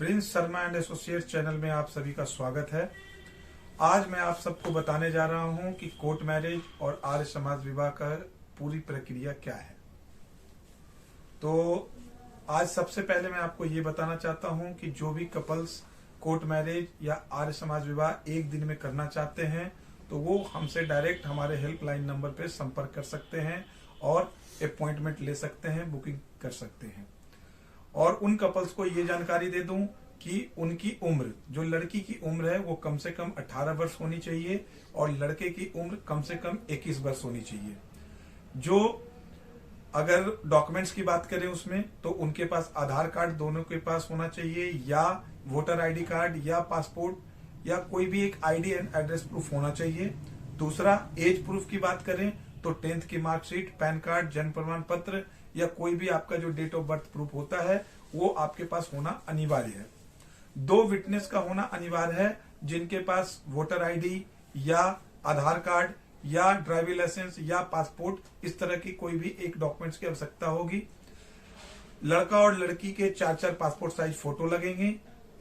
Prince Sharma and associate channel में आप सभी का स्वागत है। आज मैं आप सबको बताने जा रहा हूं कि कोर्ट मैरिज और आर्य समाज विवाह का पूरी प्रक्रिया क्या है। तो आज सबसे पहले मैं आपको ये बताना चाहता हूं कि जो भी कपल्स कोर्ट मैरिज या आर्य समाज विवाह एक दिन में करना चाहते हैं तो वो हमसे डायरेक्ट हमारे हेल्पलाइन नंबर पर संपर्क कर सकते हैं और अपॉइंटमेंट ले सकते हैं, बुकिंग कर सकते हैं। और उन कपल्स को ये जानकारी दे दूं कि उनकी उम्र, जो लड़की की उम्र है वो कम से कम 18 वर्ष होनी चाहिए और लड़के की उम्र कम से कम 21 वर्ष होनी चाहिए। जो अगर डॉक्यूमेंट्स की बात करें उसमें तो उनके पास आधार कार्ड दोनों के पास होना चाहिए या वोटर आईडी कार्ड या पासपोर्ट या कोई भी एक आईडी एंड एड्रेस प्रूफ होना चाहिए। दूसरा, एज प्रूफ की बात करें तो 10th की मार्कशीट, पैन कार्ड, जन्म प्रमाण पत्र या कोई भी आपका जो डेट ऑफ बर्थ प्रूफ होता है वो आपके पास होना अनिवार्य है। 2 विटनेस का होना अनिवार्य है जिनके पास वोटर आईडी या आधार कार्ड या ड्राइविंग लाइसेंस या पासपोर्ट, इस तरह की कोई भी एक डॉक्यूमेंट्स की आवश्यकता होगी। लड़का और लड़की के 4 पासपोर्ट साइज फोटो लगेंगे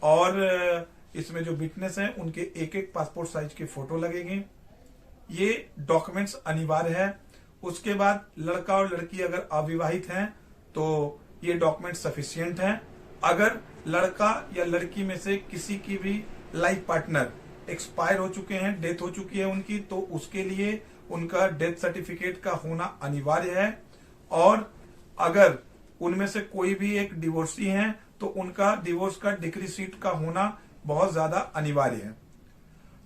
और इसमें जो विटनेस है उनके एक पासपोर्ट साइज के फोटो लगेंगे। ये डॉक्यूमेंट्स अनिवार्य है। उसके बाद लड़का और लड़की अगर अविवाहित हैं तो ये डॉक्यूमेंट सफिशिएंट हैं। अगर लड़का या लड़की में से किसी की भी लाइफ पार्टनर एक्सपायर हो चुके हैं, डेथ हो चुकी है उनकी, तो उसके लिए उनका डेथ सर्टिफिकेट का होना अनिवार्य है। और अगर उनमें से कोई भी एक डिवोर्सी है तो उनका डिवोर्स का डिक्री शीट का होना बहुत ज्यादा अनिवार्य है।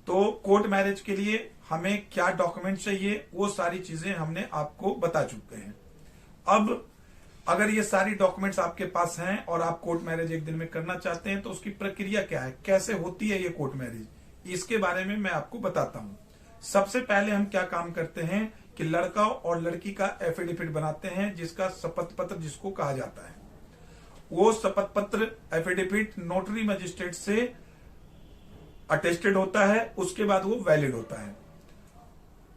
तो कोर्ट मैरिज के लिए हमें क्या डॉक्यूमेंट चाहिए वो सारी चीजें हमने आपको बता चुके हैं। अब अगर ये सारी डॉक्यूमेंट्स आपके पास हैं और आप कोर्ट मैरिज एक दिन में करना चाहते हैं तो उसकी प्रक्रिया क्या है, कैसे होती है ये कोर्ट मैरिज, इसके बारे में मैं आपको बताता हूं। सबसे पहले हम क्या काम करते हैं कि लड़का और लड़की का एफिडेविट बनाते हैं, जिसका शपथ पत्र जिसको कहा जाता है। वो शपथ पत्र एफिडेविट नोटरी मजिस्ट्रेट से अटेस्टेड होता है, उसके बाद वो वैलिड होता है।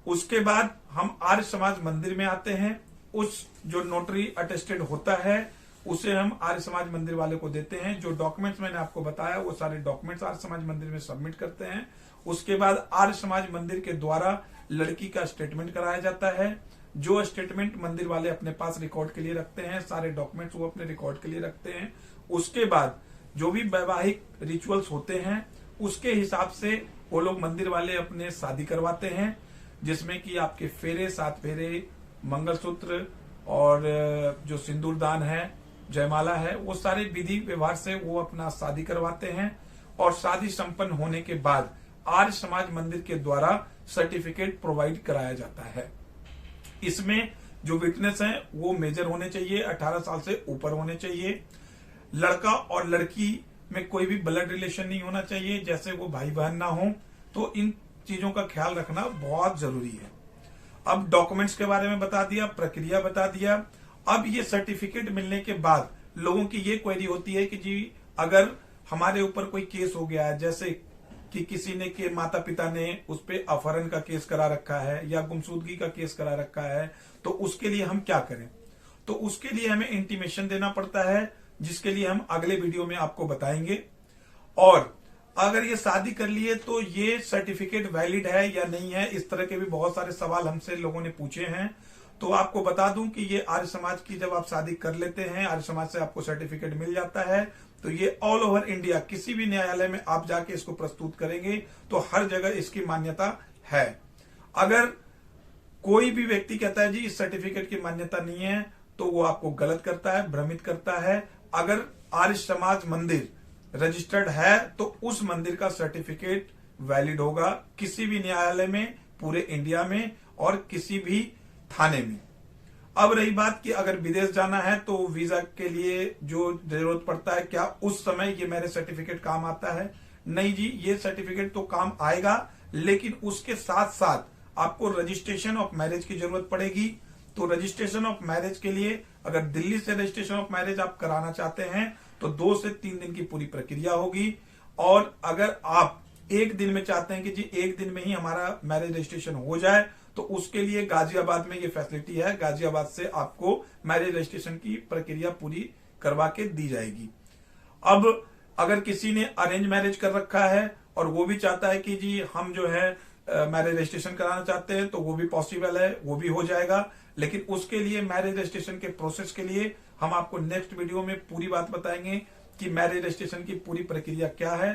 उसके बाद हम आर्य समाज मंदिर में आते हैं। उस जो नोटरी अटेस्टेड होता है उसे हम आर्य समाज मंदिर वाले को देते हैं। जो डॉक्यूमेंट्स मैंने आपको बताया वो सारे डॉक्यूमेंट्स आर्य समाज मंदिर में सबमिट करते हैं। उसके बाद आर्य समाज मंदिर के द्वारा लड़की का स्टेटमेंट कराया जाता है। जो स्टेटमेंट मंदिर वाले अपने पास रिकॉर्ड के लिए रखते हैं, सारे डॉक्यूमेंट्स वो अपने रिकॉर्ड के लिए रखते हैं। उसके बाद जो भी वैवाहिक रिचुअल्स होते हैं उसके हिसाब से वो लोग मंदिर वाले अपने शादी करवाते हैं, जिसमें कि आपके फेरे, 7 फेरे, मंगलसूत्र और जो सिंदूरदान है, जयमाला है, वो सारे विधि व्यवहार से वो अपना शादी करवाते हैं। और शादी संपन्न होने के बाद आर्य समाज मंदिर के द्वारा सर्टिफिकेट प्रोवाइड कराया जाता है। इसमें जो विटनेस हैं वो मेजर होने चाहिए, 18 साल से ऊपर होने चाहिए। लड़का और लड़की में कोई भी ब्लड रिलेशन नहीं होना चाहिए, जैसे वो भाई बहन ना हो। तो इन चीजों का ख्याल रखना बहुत जरूरी है। अब डॉक्यूमेंट्स के बारे में बता दिया, प्रक्रिया बता दिया। अब ये सर्टिफिकेट मिलने के बाद लोगों की ये क्वेरी होती है कि जी अगर हमारे ऊपर कोई केस हो गया है, जैसे कि किसी ने के माता पिता ने उस पे अपहरण का केस करा रखा है या गुमशुदगी का केस करा रखा है, तो उसके लिए हम क्या करें। तो उसके लिए हमें इंटीमेशन देना पड़ता है, जिसके लिए हम अगले वीडियो में आपको बताएंगे। और अगर ये शादी कर लिए तो ये सर्टिफिकेट वैलिड है या नहीं है, इस तरह के भी बहुत सारे सवाल हमसे लोगों ने पूछे हैं। तो आपको बता दूं कि ये आर्य समाज की जब आप शादी कर लेते हैं, आर्य समाज से आपको सर्टिफिकेट मिल जाता है, तो ये ऑल ओवर इंडिया किसी भी न्यायालय में आप जाके इसको प्रस्तुत करेंगे तो हर जगह इसकी मान्यता है। अगर कोई भी व्यक्ति कहता है जी इस सर्टिफिकेट की मान्यता नहीं है तो वो आपको गलत करता है, भ्रमित करता है। अगर आर्य समाज मंदिर रजिस्टर्ड है तो उस मंदिर का सर्टिफिकेट वैलिड होगा किसी भी न्यायालय में, पूरे इंडिया में और किसी भी थाने में। अब रही बात कि अगर विदेश जाना है तो वीजा के लिए जो जरूरत पड़ता है, क्या उस समय ये मैरिज सर्टिफिकेट काम आता है? नहीं जी, ये सर्टिफिकेट तो काम आएगा, लेकिन उसके साथ साथ आपको रजिस्ट्रेशन ऑफ मैरिज की जरूरत पड़ेगी। तो रजिस्ट्रेशन ऑफ मैरिज के लिए अगर दिल्ली से रजिस्ट्रेशन ऑफ मैरिज आप कराना चाहते हैं तो 2 से 3 दिन की पूरी प्रक्रिया होगी। और अगर आप एक दिन में चाहते हैं कि जी एक दिन में ही हमारा मैरिज रजिस्ट्रेशन हो जाए, तो उसके लिए गाजियाबाद में ये फैसिलिटी है। गाजियाबाद से आपको मैरिज रजिस्ट्रेशन की प्रक्रिया पूरी करवा के दी जाएगी। अब अगर किसी ने अरेंज मैरिज कर रखा है और वो भी चाहता है कि जी हम जो है मैरिज रजिस्ट्रेशन कराना चाहते हैं, तो वो भी पॉसिबल है, वो भी हो जाएगा। लेकिन उसके लिए मैरिज रजिस्ट्रेशन के प्रोसेस के लिए हम आपको नेक्स्ट वीडियो में पूरी बात बताएंगे कि मैरिज रजिस्ट्रेशन की पूरी प्रक्रिया क्या है।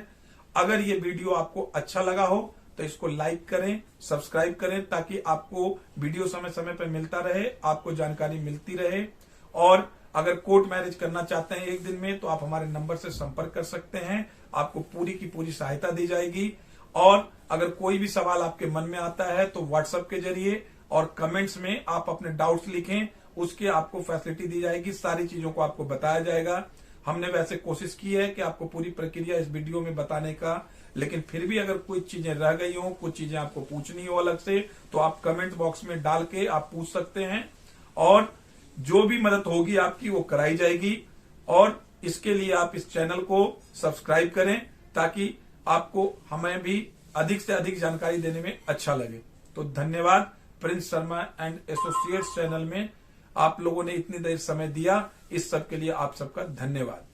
अगर ये वीडियो आपको अच्छा लगा हो तो इसको लाइक करें, सब्सक्राइब करें, ताकि आपको वीडियो समय समय पर मिलता रहे, आपको जानकारी मिलती रहे। और अगर कोर्ट मैरिज करना चाहते हैं एक दिन में, तो आप हमारे नंबर से संपर्क कर सकते हैं, आपको पूरी की पूरी सहायता दी जाएगी। और अगर कोई भी सवाल आपके मन में आता है तो व्हाट्सएप के जरिए और कमेंट्स में आप अपने डाउट्स लिखें, उसके आपको फैसिलिटी दी जाएगी, सारी चीजों को आपको बताया जाएगा। हमने वैसे कोशिश की है कि आपको पूरी प्रक्रिया इस वीडियो में बताने का, लेकिन फिर भी अगर कोई चीजें रह गई हो, कुछ चीजें आपको पूछनी हो अलग से, तो आप कमेंट बॉक्स में डाल के आप पूछ सकते हैं और जो भी मदद होगी आपकी वो कराई जाएगी। और इसके लिए आप इस चैनल को सब्सक्राइब करें, ताकि आपको हमें भी अधिक से अधिक जानकारी देने में अच्छा लगे। तो धन्यवाद। Prince Sharma and associates channel में आप लोगों ने इतनी देर समय दिया, इस सब के लिए आप सबका धन्यवाद।